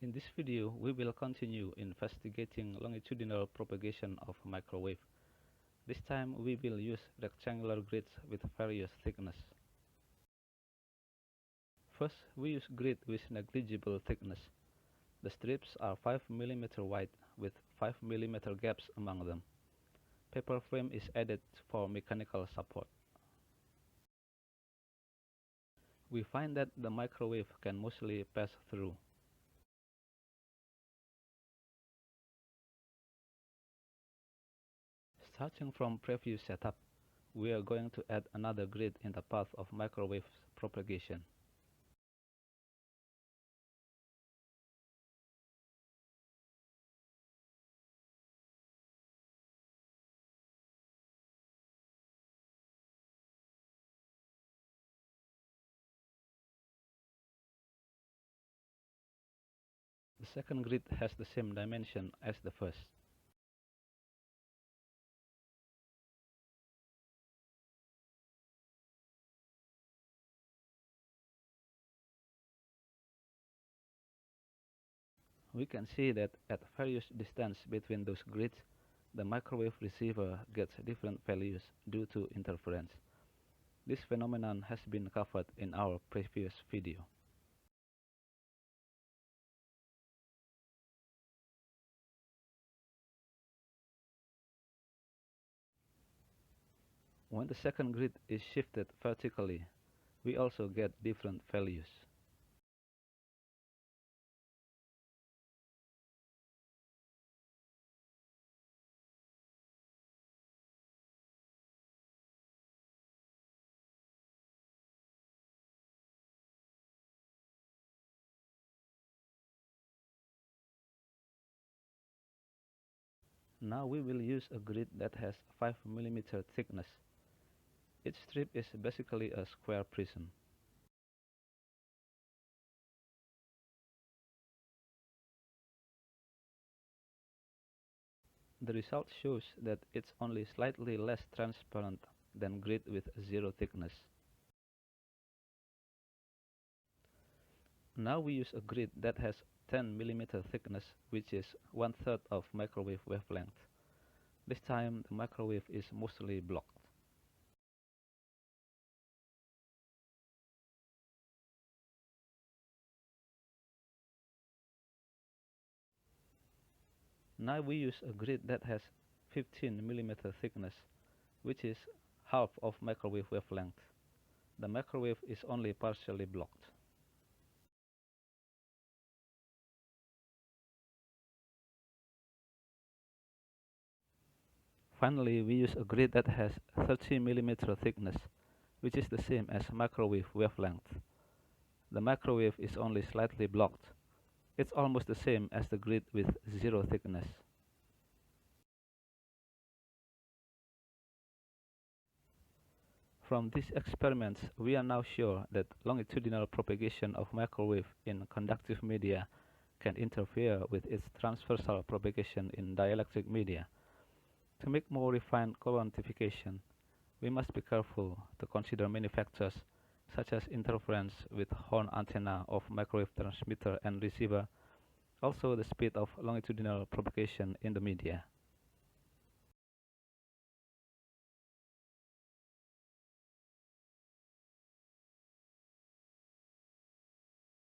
In this video, we will continue investigating longitudinal propagation of microwave. This time we will use rectangular grids with various thickness. First, we use grid with negligible thickness. The strips are 5 mm wide with 5 mm gaps among them. Paper frame is added for mechanical support. We find that the microwave can mostly pass through. Starting from previous setup, we are going to add another grid in the path of microwave propagation. The second grid has the same dimension as the first. We can see that at various distance between those grids, the microwave receiver gets different values due to interference. This phenomenon has been covered in our previous video. When the second grid is shifted vertically, we also get different values. Now we will use a grid that has 5 mm thickness. Each strip is basically a square prism. The result shows that it's only slightly less transparent than grid with zero thickness. Now we use a grid that has 10 mm thickness, which is 1/3 of microwave wavelength. This time the microwave is mostly blocked. Now we use a grid that has 15 mm thickness, which is half of microwave wavelength. The microwave is only partially blocked. Finally, we use a grid that has 30 mm thickness, which is the same as microwave wavelength. The microwave is only slightly blocked. It's almost the same as the grid with zero thickness. From these experiments, we are now sure that longitudinal propagation of microwave in conductive media can interfere with its transversal propagation in dielectric media. To make more refined quantification, we must be careful to consider many factors such as interference with horn antenna of microwave transmitter and receiver, also the speed of longitudinal propagation in the media.